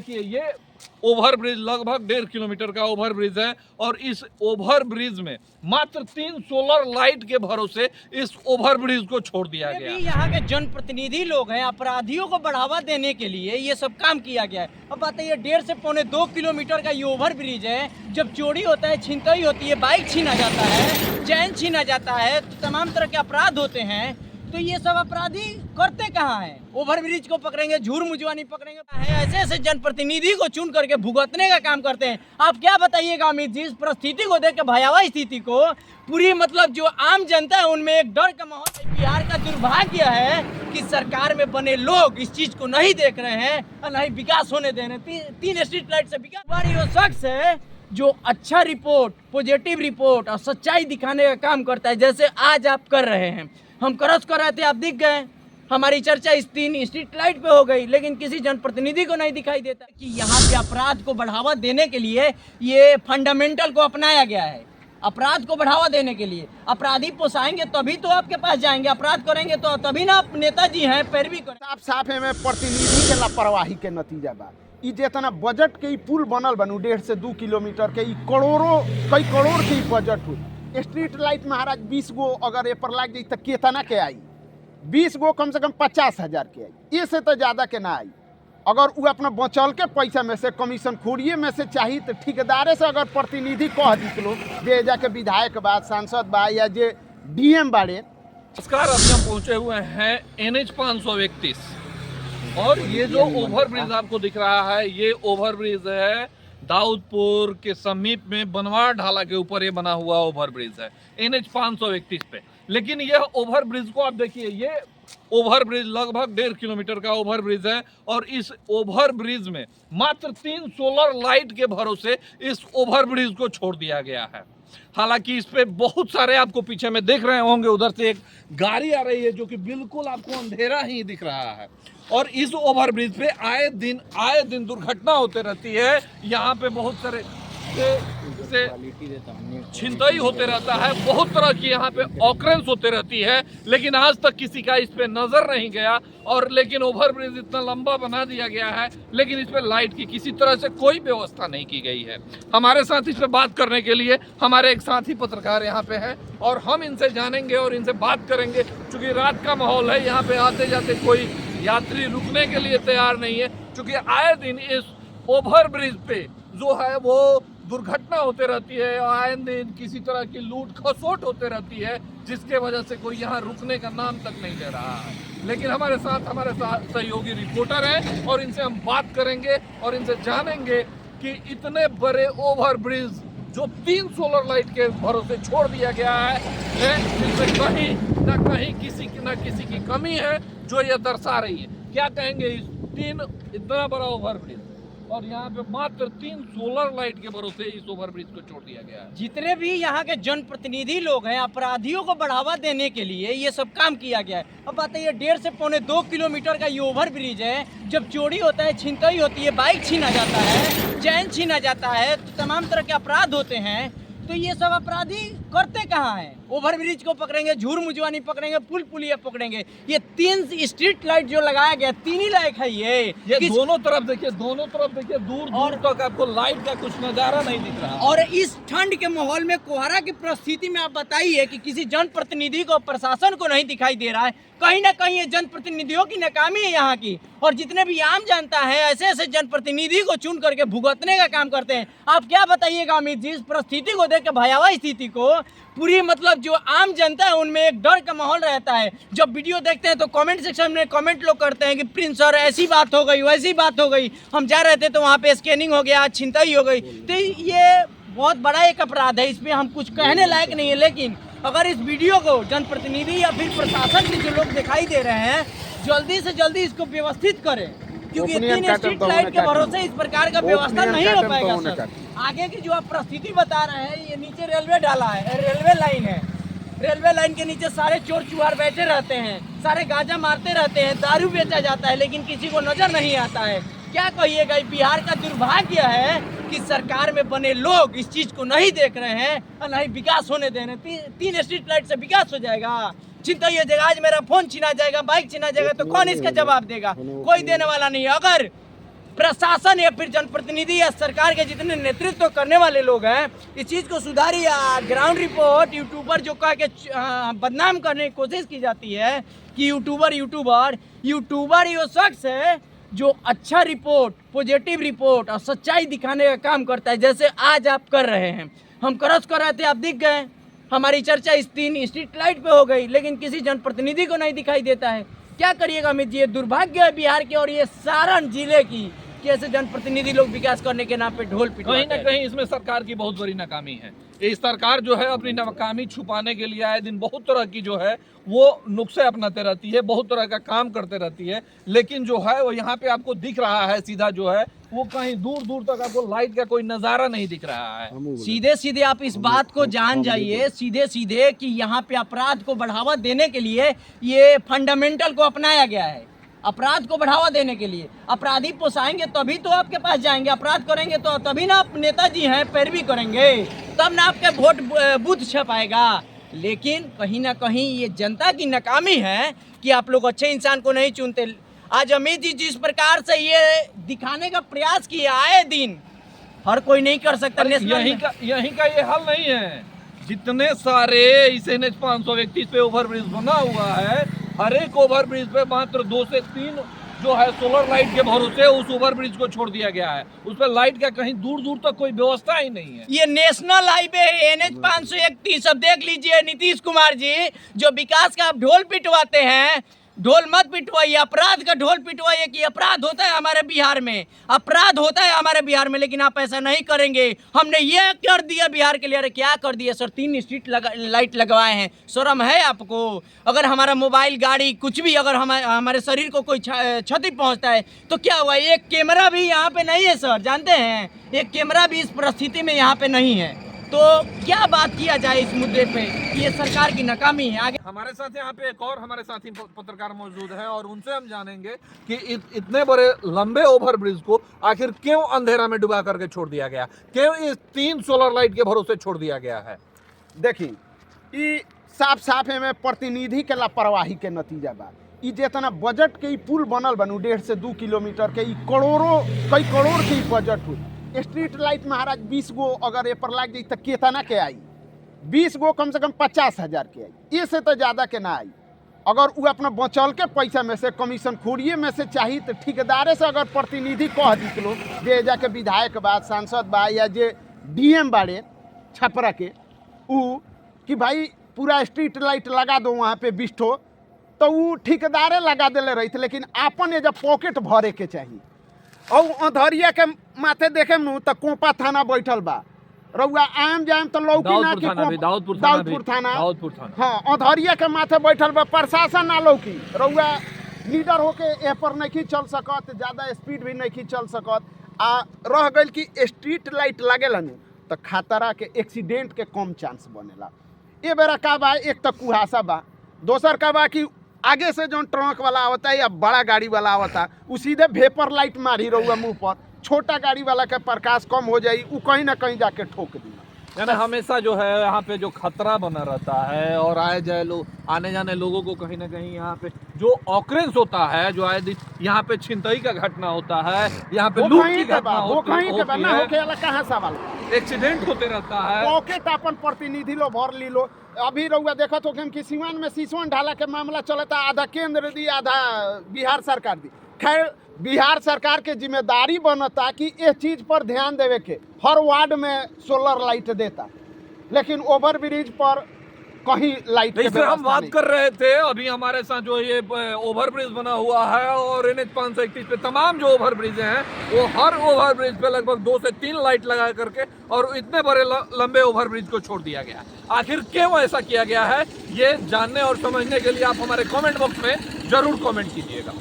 देखिए ये over bridge लगभग 1.5 किलोमीटर का ओवर ब्रिज है और इस ओवर ब्रिज में मात्र 3 सोलर लाइट के भरोसे इस ओवर ब्रिज को छोड़ दिया गया। यहाँ के जनप्रतिनिधि लोग हैं, अपराधियों को बढ़ावा देने के लिए ये सब काम किया गया है। अब बताइए 1.5 से पौने 2 किलोमीटर का ये ओवर ब्रिज है, जब चोरी होता है, छिनतई होती है, बाइक छीना जाता है, चैन छीना जाता है, तो तमाम तरह के अपराध होते हैं, तो ये सब अपराधी करते कहाँ हैं? ओवर ब्रिज को पकड़ेंगे, झूर मुजवानी पकड़ेंगे, ऐसे ऐसे जनप्रतिनिधि को चुन करके भुगतने का काम करते हैं। आप क्या बताइएगा अमित जी, इस परिस्थिति को देख के, भयावह स्थिति को, पूरी मतलब जो आम जनता है उनमें एक डर का माहौल है। बिहार का दुर्भाग्य है कि सरकार में बने लोग इस चीज को नहीं देख रहे हैं और नहीं विकास होने दे रहे हैं। 3 स्ट्रीट लाइट से विकास वो शख्स है जो अच्छा रिपोर्ट, पॉजिटिव रिपोर्ट और सच्चाई दिखाने का काम करता है, जैसे आज आप कर रहे हैं। हम क्रॉस कर रहे थे, आप दिख गए, हमारी चर्चा इस 3 स्ट्रीट लाइट पे हो गई, लेकिन किसी जनप्रतिनिधि को नहीं दिखाई देता कि यहाँ पे अपराध को बढ़ावा देने के लिए ये फंडामेंटल को अपनाया गया है। अपराध को बढ़ावा देने के लिए अपराधी पोसाएंगे तभी तो आपके पास जाएंगे, अपराध करेंगे तो तभी ना आप नेताजी हैं पैरवी करें। साफ साफ है में प्रतिनिधि के लापरवाही के नतीजा बा। ई जितना बजट के पुल बनल बनू 1.5 से 2 किलोमीटर के, करोड़ों कई करोड़ के बजट हो। स्ट्रीट लाइट महाराज 20 गो अगर ये पर लग जाए तो केतना के आई? 20 गो कम से कम 50,000 के आई, इससे तो ज़्यादा के ना आई। अगर वो अपना बचल के पैसा में से, कमीशन खोरिए में से चाहिए तो ठेकेदारे से अगर प्रतिनिधि कह दी लो, जे जाके विधायक बा, सांसद बा या जे डीएम बाड़े। नमस्कार, अभी हम पहुंचे हुए हैं NH 531 और ये जो ओवर ब्रिज आपको दिख रहा है, ये ओवर ब्रिज है दाऊदपुर के समीप में बनवाड़ ढाला के ऊपर ये बना हुआ ओवर ब्रिज है NH 531 पे। लेकिन यह ओवर ब्रिज को आप देखिए, ये ओवर ब्रिज लगभग 1.5 किलोमीटर का ओवर ब्रिज है और इस ओवर ब्रिज में मात्र 3 सोलर लाइट के भरोसे इस ओवर ब्रिज को छोड़ दिया गया है। हालांकि इस पे बहुत सारे, आपको पीछे में देख रहे होंगे, उधर से एक गाड़ी आ रही है जो कि बिल्कुल आपको अंधेरा ही दिख रहा है। और इस ओवर ब्रिज पे आए दिन दुर्घटना होते रहती है। यहाँ पे बहुत सारे छिनतई होते रहता है, बहुत तरह की यहाँ पे ऑकरेंस होते रहती है, लेकिन आज तक किसी का इस पे नजर नहीं गया। और लेकिन ओवर ब्रिज इतना लंबा बना दिया गया है, लेकिन इस पे लाइट की किसी तरह से कोई व्यवस्था नहीं की गई है। हमारे साथ इस पे बात करने के लिए हमारे एक साथी पत्रकार यहाँ पे हैं और हम इनसे जानेंगे और इनसे बात करेंगे। चूंकि रात का माहौल है, यहाँ पे आते जाते कोई यात्री रुकने के लिए तैयार नहीं है, क्योंकि आए दिन इस ओवर ब्रिज पे जो है वो दुर्घटना होते रहती है, आए दिन किसी तरह की लूट खसोट होते रहती है, जिसके वजह से कोई यहाँ रुकने का नाम तक नहीं ले रहा है। लेकिन हमारे साथ सहयोगी रिपोर्टर हैं और इनसे हम बात करेंगे और इनसे जानेंगे कि इतने बड़े ओवर ब्रिज जो 3 सोलर लाइट के भरोसे छोड़ दिया गया है, इसमें कहीं ना कहीं किसी की कमी है जो ये दर्शा रही है। क्या कहेंगे इतना बड़ा ओवर ब्रिज और यहाँ पे मात्र 3 सोलर लाइट के भरोसे इस ओवर ब्रिज को छोड़ दिया गया है। जितने भी यहाँ के जनप्रतिनिधि लोग हैं, अपराधियों को बढ़ावा देने के लिए ये सब काम किया गया है। अब बताइए 1.5 से पौने 2 किलोमीटर का ये ओवर ब्रिज है, जब चोरी होता है, छिनतई होती है, बाइक छीना जाता है, चैन छीना जाता है, तो तमाम तरह के अपराध होते हैं, तो ये सब अपराधी करते कहाँ हैं? ओवर ब्रिज को पकड़ेंगे, झूर मुजवानी पकड़ेंगे, पुल पुलिया पकड़ेंगे। ये 3 स्ट्रीट लाइट जो लगाया गया, 3 ही लाइट है ये दोनों तरफ देखिए, दूर तक आपको लाइट का कुछ नजारा नहीं दिख रहा। और इस ठंड के माहौल में, कोहरा की परिस्थिति में आप बताइए कि किसी जनप्रतिनिधि को, प्रशासन को नहीं दिखाई दे रहा है। कहीं ना कहीं ये जनप्रतिनिधियों की नाकामी है यहाँ की। और जितने भी आम जनता है, ऐसे ऐसे जनप्रतिनिधि को चुन करके भुगतने का काम करते हैं। आप क्या बताइएगा अमित जी, इस परिस्थिति को देख के, भयावह स्थिति को, पूरी मतलब जो आम जनता है उनमें एक डर का माहौल रहता है। जब वीडियो देखते हैं तो कमेंट सेक्शन में कमेंट लोग करते हैं कि प्रिंस सर ऐसी बात हो गई, वैसी बात हो गई, हम जा रहे थे तो वहाँ पे स्कैनिंग हो गया, छिनतई हो गई। तो ये बहुत बड़ा एक अपराध है, इसमें हम कुछ कहने लायक नहीं है। लेकिन अगर इस वीडियो को जनप्रतिनिधि या फिर प्रशासन के जो लोग दिखाई दे रहे हैं, जल्दी से जल्दी इसको व्यवस्थित करें, क्योंकि 3 स्ट्रीट लाइट के भरोसे इस प्रकार का व्यवस्था नहीं हो पाएगा सर। आगे की जो आप परिस्थिति बता रहे हैं, ये नीचे रेलवे डाला है, रेलवे लाइन है, रेलवे लाइन के नीचे सारे चोर चुहार बैठे रहते हैं, सारे गांजा मारते रहते हैं, दारू बेचा जाता है, लेकिन किसी को नजर नहीं आता है। क्या कहिएगा, बिहार का दुर्भाग्य है कि सरकार में बने लोग इस चीज को नहीं देख रहे हैं और नहीं विकास होने दे रहे हैं। 3 स्ट्रीट लाइट से विकास हो जाएगा? चिंता ये जगह, आज मेरा फोन छीना जाएगा, बाइक छीना जाएगा, तो कौन इसका जवाब देगा? कोई देने वाला नहीं है। अगर प्रशासन या फिर जनप्रतिनिधि या सरकार के जितने नेतृत्व करने वाले लोग हैं इस चीज़ को सुधारिए। ग्राउंड रिपोर्ट यूट्यूबर जो कह के बदनाम करने की कोशिश की जाती है कि यूट्यूबर ये शख्स है जो अच्छा रिपोर्ट, पॉजिटिव रिपोर्ट और सच्चाई दिखाने का काम करता है, जैसे आज आप कर रहे हैं। हम क्रॉस कर रहे थे, आप दिख गए, हमारी चर्चा इस 3 स्ट्रीट लाइट पे हो गई, लेकिन किसी जनप्रतिनिधि को नहीं दिखाई देता है। क्या करिएगा अमित जी, ये दुर्भाग्य है बिहार के और ये सारण जिले की कि ऐसे जनप्रतिनिधि लोग विकास करने के नाम पे ढोल पिटवाते कहीं ना कहीं इसमें सरकार की बहुत बड़ी नाकामी है। इस सरकार जो है अपनी नाकामी छुपाने के लिए आए दिन बहुत तरह की जो है वो नुस्खे अपनाते रहती है, बहुत तरह का काम करते रहती है, लेकिन जो है वो यहाँ पे आपको दिख रहा है सीधा जो है वो कहीं दूर दूर तक आपको लाइट का कोई नजारा नहीं दिख रहा है। सीधे सीधे आप इस बात को जान जाइए सीधे सीधे कि यहाँ पे अपराध को बढ़ावा देने के लिए ये फंडामेंटल को अपनाया गया है। अपराध को बढ़ावा देने के लिए अपराधी पोसाएंगे तभी तो आपके पास जाएंगे, अपराध करेंगे तो तभी ना आप नेताजी हैं पैरवी करेंगे, तब ना आपके वोट बूथ छपाएगा। लेकिन कहीं ना कहीं ये जनता की नाकामी है कि आप लोग अच्छे इंसान को नहीं चुनते। आज अमित जी जिस प्रकार से ये दिखाने का प्रयास किया आए दिन, हर कोई नहीं कर सकता। यहीं का ये हल नहीं है। जितने सारे इस NH 531 पे ओवरब्रिज बना हुआ है, हर एक ओवरब्रिज पे मात्र 2 से 3 जो है सोलर लाइट के भरोसे उस ओवरब्रिज को छोड़ दिया गया है। उस पर लाइट का कहीं दूर दूर तक कोई व्यवस्था ही नहीं है। ये नेशनल हाईवे है NH 531। अब देख लीजिए नीतीश कुमार जी जो विकास का आप ढोल पिटवाते हैं, ढोल मत पिटवाइए, अपराध का ढोल पिटवाइए कि अपराध होता है हमारे बिहार में, अपराध होता है हमारे बिहार में, लेकिन आप ऐसा नहीं करेंगे। हमने ये कर दिया बिहार के लिए। अरे क्या कर दिया सर, 3 स्ट्रीट लाइट लगवाए हैं, शर्म है आपको? अगर हमारा मोबाइल, गाड़ी, कुछ भी अगर हमारे शरीर को कोई क्षति पहुंचता है तो क्या हुआ? एक कैमरा भी यहाँ पे नहीं है सर, जानते हैं? एक कैमरा भी इस परिस्थिति में यहाँ पे नहीं है। तो क्या बात किया जाए इस मुद्दे पे कि ये सरकार की नाकामी है। आगे हमारे साथ यहाँ पे एक और हमारे साथी पत्रकार मौजूद हैं और उनसे हम जानेंगे कि इतने बड़े लंबे ओवरब्रिज को आखिर क्यों अंधेरा में डुबा करके छोड़ दिया गया, क्यों इस 3 सोलर लाइट के भरोसे छोड़ दिया गया है। देखिए, ये साफ साफ में प्रतिनिधि के लापरवाही के नतीजा बा। ई जितना बजट के पुल बनल बनू 1.5 से 2 किलोमीटर के, कई करोड़ के बजट हुई। स्ट्रीट लाइट महाराज 20 गो अगर ये पर लग जाए तो केतना के आई? 20 गो कम से कम 50,000 के आई, इससे तो ज़्यादा के ना आई। अगर वो अपना बचल के पैसा में से कमीशन खोरिए में से चाहिए तो ठेकेदारे से अगर प्रतिनिधि कह दी लोग जे जाके विधायक बा, सांसद बा या जे DM बाड़े छपरा के कि भाई पूरा स्ट्रीट लाइट लगा दो वहाँ पे 20 ठो, तो वो ठेकेदारे लगा दिले रही थे। लेकिन आपन ये जब पॉकेट भरे के चाहिए और अंधरिया के माथे देखे मुँह तो कोपा थाना बैठल बा, रउआ आम जाम तो लौकी ना कि दाऊदपुर थाना, हाँ अंधरिया के माथे बैठल बा, प्रशासन ना लौकी। रउआ लीडर होके ए पर नहीं चल सकत, ज़्यादा स्पीड भी नहीं चल सकत। आ रह गई कि स्ट्रीट लाइट लगेला नु तो खतरा के एक्सीडेंट के कम चांस बनेला। ये बेरा का बा, एक तो कुहासा बा, दोसर का बा कि आगे से जो ट्रक वाला आवता है या बड़ा गाड़ी वाला आवता वो सीधे वेपर लाइट मारी रहुआ मुंह पर, छोटा गाड़ी वाला के प्रकाश कम हो जाई, वो कहीं ना कहीं जाके ठोक दी। यानी हमेशा जो है यहाँ पे जो खतरा बना रहता है और आने जाने लोगों को कहीं ना कहीं यहाँ पे जो ऑकरेंस होता है, जो आए दिन यहाँ पे छिनतई का घटना होता है, यहाँ पे लूट की घटना होती है, एक्सीडेंट होते रहता है। पॉकेट अपन प्रतिनिधि लो भर ली लो। अभी रउआ देखत हो कि किसिवान में सिसवन ढाला के मामला चलता, आधा केंद्र दी आधा बिहार सरकार दी। खैर बिहार सरकार के जिम्मेदारी बनता कि इस चीज़ पर ध्यान देवे के, हर वार्ड में सोलर लाइट देता, लेकिन ओवर ब्रिज पर कहीं लाइट इस पर हम बात कर रहे थे। अभी हमारे साथ जो ये ओवर ब्रिज बना हुआ है और NH 531 पे तमाम जो ओवर ब्रिज हैं वो हर ओवर ब्रिज पे लगभग 2 से 3 लाइट लगा करके और इतने बड़े लंबे ओवर ब्रिज को छोड़ दिया गया। आखिर क्यों ऐसा किया गया है, ये जानने और समझने के लिए आप हमारे कमेंट बॉक्स में जरूर कमेंट कीजिएगा।